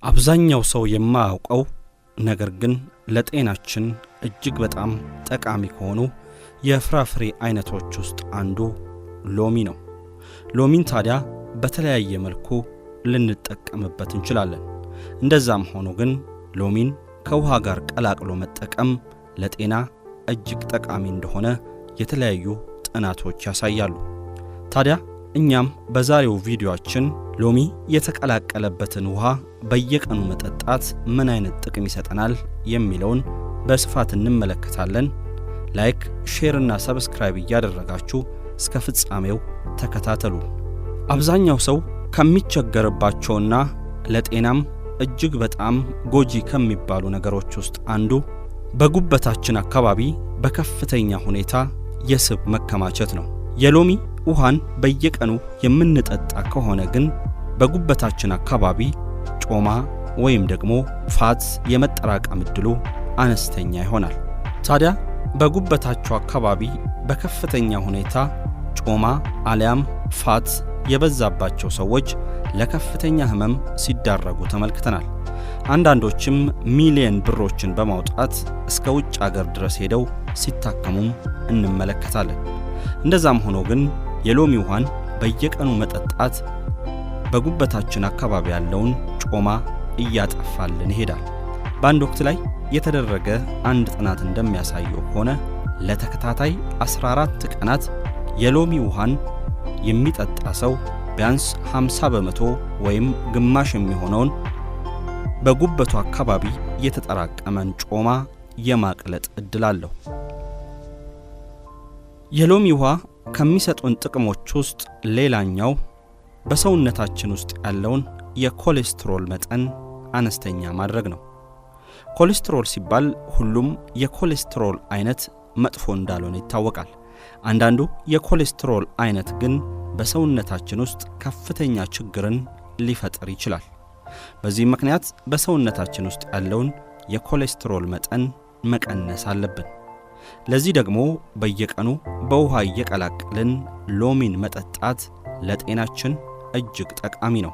አብዛኛው ሰው የማያውቀው ነገር ግን ለጤናችን እጅግ በጣም ጠቃሚ ከሆኑ የፍራፍሬ አይነቶች ውስጥ አንዱ ሎሚ ነው። ሎሚን ታዲያ በተለያየ መልኩ ልንጠቀምበት እንችላለን። እንደዛም ሆኖ ግን ሎሚን ከውሃ ጋር ቀላቅሎ መጠቀም ለጤና እጅግ ጠቃሚ እንደሆነ የተለያዩ ጥናቶች ያሳያሉ። ታዲያ እኛም በዛሬው ቪዲዮአችን ሎሚ የተቀላቀለበትን ውሃ በየቀኑ መጠጣት ምን አይነት ጥቅም ይሰጠናል የሚለውን በስፋት እንመለከታለን። ላይክ፣ ሼር እና ሰብስክራይብ እያደረጋችሁ እስከ ፍጻሜው ተከታተሉ። አብዛኛው ሰው ከሚቸገርባቸውና ለጤናም እጅግ በጣም ጎጂ ከሚባሉ ነገሮች ውስጥ አንዱ በጉበታችን አካባቢ በከፍተኛ ሁኔታ የስብ መከማቸት ነው። የሎሚ ውሃን በየቀኑ የምንጠጣ ከሆነ ግን በጉበታችን አካባቢ ጮማ ወይም ደግሞ ፋት የመጠራቀም ዕድሉ አነስተኛ ይሆናል። ታዲያ በጉበታቸው አካባቢ በከፍተኛ ሁኔታ ጮማ አሊያም ፋት የበዛባቸው ሰዎች ለከፍተኛ ህመም ሲዳረጉ ተመልክተናል። አንዳንዶችም ሚሊየን ብሮችን በማውጣት እስከ ውጭ አገር ድረስ ሄደው ሲታከሙም እንመለከታለን። እንደዛም ሆኖ ግን የሎሚ ውሃን በየቀኑ መጠጣት በጉበታችን አካባቢ ያለውን ጮማ እያጠፋልን ይሄዳል። በአንድ ወቅት ላይ የተደረገ አንድ ጥናት እንደሚያሳየው ከሆነ ለተከታታይ 14 ቀናት የሎሚ ውሃን የሚጠጣ ሰው ቢያንስ 50% ወይም ግማሽ የሚሆነውን በጉበቱ አካባቢ የተጠራቀመን ጮማ የማቅለጥ ዕድል አለው። የሎሚ ውሃ ከሚሰጡን ጥቅሞች ውስጥ ሌላኛው በሰውነታችን ውስጥ ያለውን የኮሌስትሮል መጠን አነስተኛ ማድረግ ነው። ኮሌስትሮል ሲባል ሁሉም የኮሌስትሮል አይነት መጥፎ እንዳልሆነ ይታወቃል። አንዳንዱ የኮሌስትሮል አይነት ግን በሰውነታችን ውስጥ ከፍተኛ ችግርን ሊፈጥር ይችላል። በዚህ ምክንያት በሰውነታችን ውስጥ ያለውን የኮሌስትሮል መጠን መቀነስ አለብን። ለዚህ ደግሞ በየቀኑ በውሃ እየቀላቀልን ሎሚን መጠጣት ለጤናችን እጅግ ጠቃሚ ነው።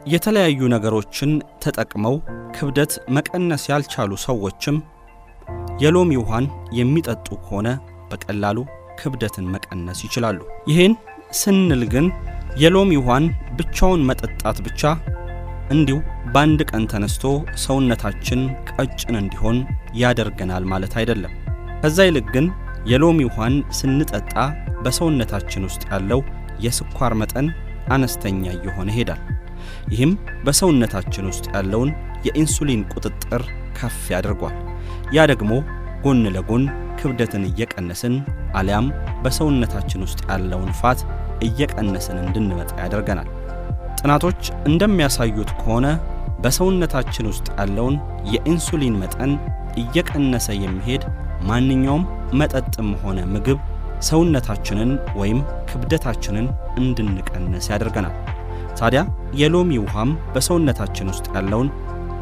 የተለያዩ ነገሮችን ተጠቅመው ክብደት መቀነስ ያልቻሉ ሰዎችም የሎሚ ውሃን የሚጠጡ ከሆነ በቀላሉ ክብደትን መቀነስ ይችላሉ። ይህን ስንል ግን የሎሚ ውሃን ብቻውን መጠጣት ብቻ እንዲሁ በአንድ ቀን ተነስቶ ሰውነታችን ቀጭን እንዲሆን ያደርገናል ማለት አይደለም። ከዛ ይልቅ ግን የሎሚ ውሃን ስንጠጣ በሰውነታችን ውስጥ ያለው የስኳር መጠን አነስተኛ እየሆነ ይሄዳል። ይህም በሰውነታችን ውስጥ ያለውን የኢንሱሊን ቁጥጥር ከፍ ያደርጓል። ያ ደግሞ ጎን ለጎን ክብደትን እየቀነስን አሊያም በሰውነታችን ውስጥ ያለውን ፋት እየቀነስን እንድንመጣ ያደርገናል። ጥናቶች እንደሚያሳዩት ከሆነ በሰውነታችን ውስጥ ያለውን የኢንሱሊን መጠን እየቀነሰ የሚሄድ ማንኛውም መጠጥም ሆነ ምግብ ሰውነታችንን ወይም ክብደታችንን እንድንቀንስ ያደርገናል። ታዲያ የሎሚ ውሃም በሰውነታችን ውስጥ ያለውን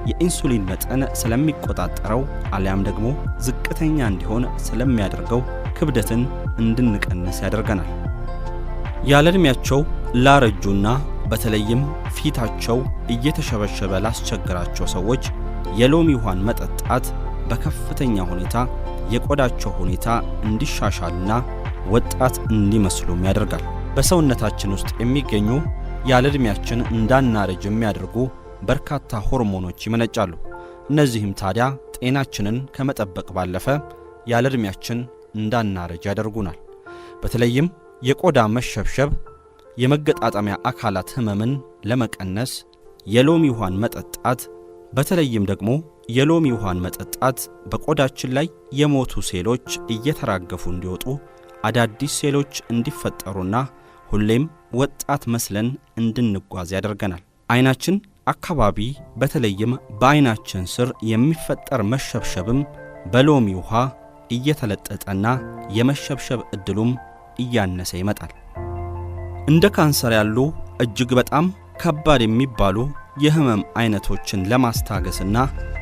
የኢንሱሊን መጠን ስለሚቆጣጠረው አሊያም ደግሞ ዝቅተኛ እንዲሆን ስለሚያደርገው ክብደትን እንድንቀንስ ያደርገናል። ያለ ዕድሜያቸው ላረጁና በተለይም ፊታቸው እየተሸበሸበ ላስቸገራቸው ሰዎች የሎሚ ውሃን መጠጣት በከፍተኛ ሁኔታ የቆዳቸው ሁኔታ እንዲሻሻልና ወጣት እንዲመስሉም ያደርጋል። በሰውነታችን ውስጥ የሚገኙ ያለ ዕድሜያችን እንዳናረጅ የሚያደርጉ በርካታ ሆርሞኖች ይመነጫሉ። እነዚህም ታዲያ ጤናችንን ከመጠበቅ ባለፈ ያለ ዕድሜያችን እንዳናረጅ ያደርጉናል። በተለይም የቆዳ መሸብሸብ፣ የመገጣጠሚያ አካላት ህመምን ለመቀነስ የሎሚ ውሃን መጠጣት፣ በተለይም ደግሞ የሎሚ ውሃን መጠጣት በቆዳችን ላይ የሞቱ ሴሎች እየተራገፉ እንዲወጡ፣ አዳዲስ ሴሎች እንዲፈጠሩና ሁሌም ወጣት መስለን እንድንጓዝ ያደርገናል። አይናችን አካባቢ በተለይም በአይናችን ስር የሚፈጠር መሸብሸብም በሎሚ ውሃ እየተለጠጠና የመሸብሸብ ዕድሉም እያነሰ ይመጣል። እንደ ካንሰር ያሉ እጅግ በጣም ከባድ የሚባሉ የህመም አይነቶችን ለማስታገስና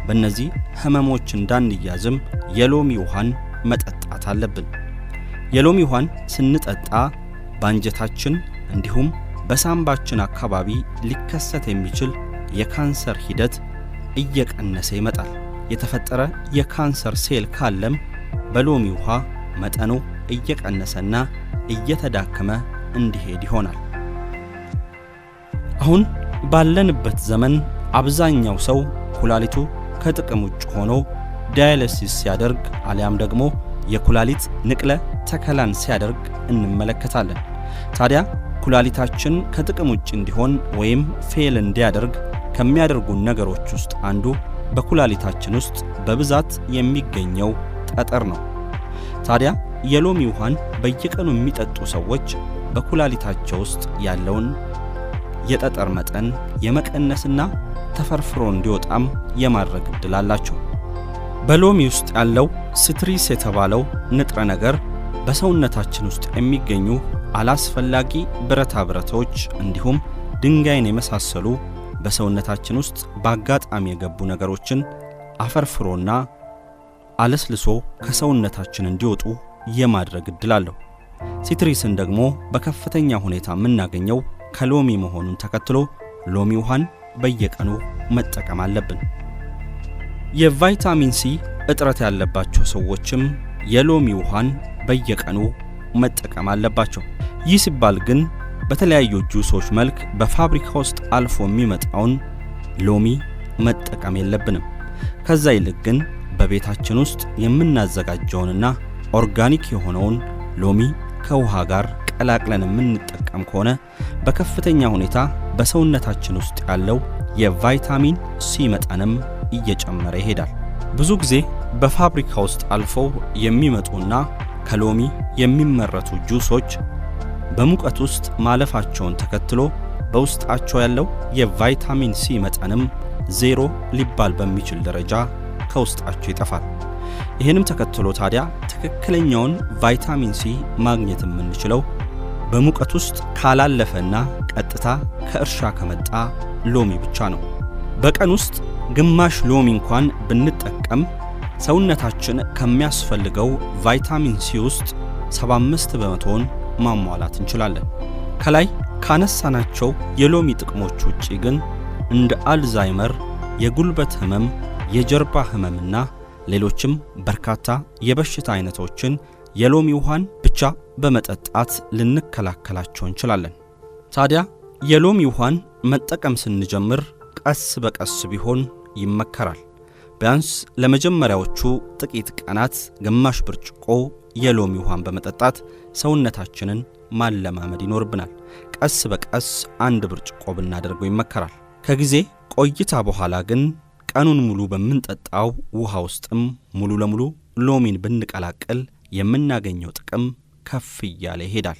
በእነዚህ ህመሞች እንዳንያዝም የሎሚ ውሃን መጠጣት አለብን። የሎሚ ውሃን ስንጠጣ በአንጀታችን እንዲሁም በሳምባችን አካባቢ ሊከሰት የሚችል የካንሰር ሂደት እየቀነሰ ይመጣል። የተፈጠረ የካንሰር ሴል ካለም በሎሚ ውሃ መጠኑ እየቀነሰና እየተዳከመ እንዲሄድ ይሆናል። አሁን ባለንበት ዘመን አብዛኛው ሰው ኩላሊቱ ከጥቅም ውጭ ሆኖ ዳያሊሲስ ሲያደርግ አሊያም ደግሞ የኩላሊት ንቅለ ተከላን ሲያደርግ እንመለከታለን። ታዲያ ኩላሊታችን ከጥቅም ውጭ እንዲሆን ወይም ፌል እንዲያደርግ ከሚያደርጉን ነገሮች ውስጥ አንዱ በኩላሊታችን ውስጥ በብዛት የሚገኘው ጠጠር ነው። ታዲያ የሎሚ ውሃን በየቀኑ የሚጠጡ ሰዎች በኩላሊታቸው ውስጥ ያለውን የጠጠር መጠን የመቀነስና ተፈርፍሮ እንዲወጣም የማድረግ ዕድል አላቸው። በሎሚ ውስጥ ያለው ሲትሪስ የተባለው ንጥረ ነገር በሰውነታችን ውስጥ የሚገኙ አላስፈላጊ ብረታ ብረቶች እንዲሁም ድንጋይን የመሳሰሉ በሰውነታችን ውስጥ በአጋጣሚ የገቡ ነገሮችን አፈርፍሮና አለስልሶ ከሰውነታችን እንዲወጡ የማድረግ ዕድል አለው። ሲትሪስን ደግሞ በከፍተኛ ሁኔታ የምናገኘው ከሎሚ መሆኑን ተከትሎ ሎሚ ውሃን በየቀኑ መጠቀም አለብን። የቫይታሚን ሲ እጥረት ያለባቸው ሰዎችም የሎሚ ውሃን በየቀኑ መጠቀም አለባቸው። ይህ ሲባል ግን በተለያዩ ጁሶች መልክ በፋብሪካ ውስጥ አልፎ የሚመጣውን ሎሚ መጠቀም የለብንም። ከዛ ይልቅ ግን በቤታችን ውስጥ የምናዘጋጀውንና ኦርጋኒክ የሆነውን ሎሚ ከውሃ ጋር ቀላቅለን የምንጠቀም ከሆነ በከፍተኛ ሁኔታ በሰውነታችን ውስጥ ያለው የቫይታሚን ሲ መጠንም እየጨመረ ይሄዳል። ብዙ ጊዜ በፋብሪካ ውስጥ አልፈው የሚመጡና ከሎሚ የሚመረቱ ጁሶች በሙቀት ውስጥ ማለፋቸውን ተከትሎ በውስጣቸው ያለው የቫይታሚን ሲ መጠንም ዜሮ ሊባል በሚችል ደረጃ ከውስጣቸው ይጠፋል። ይህንም ተከትሎ ታዲያ ትክክለኛውን ቫይታሚን ሲ ማግኘት የምንችለው በሙቀት ውስጥ ካላለፈና ቀጥታ ከእርሻ ከመጣ ሎሚ ብቻ ነው። በቀን ውስጥ ግማሽ ሎሚ እንኳን ብንጠቀም ሰውነታችን ከሚያስፈልገው ቫይታሚን ሲ ውስጥ 75 በመቶውን ማሟላት እንችላለን። ከላይ ካነሳናቸው የሎሚ ጥቅሞች ውጪ ግን እንደ አልዛይመር፣ የጉልበት ህመም፣ የጀርባ ህመምና ሌሎችም በርካታ የበሽታ አይነቶችን የሎሚ ውሃን ብቻ በመጠጣት ልንከላከላቸው እንችላለን። ታዲያ የሎሚ ውሃን መጠቀም ስንጀምር ቀስ በቀስ ቢሆን ይመከራል። ቢያንስ ለመጀመሪያዎቹ ጥቂት ቀናት ግማሽ ብርጭቆ የሎሚ ውሃን በመጠጣት ሰውነታችንን ማለማመድ ይኖርብናል። ቀስ በቀስ 1 ብርጭቆ ብናደርገው ይመከራል። ከጊዜ ቆይታ በኋላ ግን ቀኑን ሙሉ በምንጠጣው ውሃ ውስጥም ሙሉ ለሙሉ ሎሚን ብንቀላቅል የምናገኘው ጥቅም ከፍ እያለ ይሄዳል።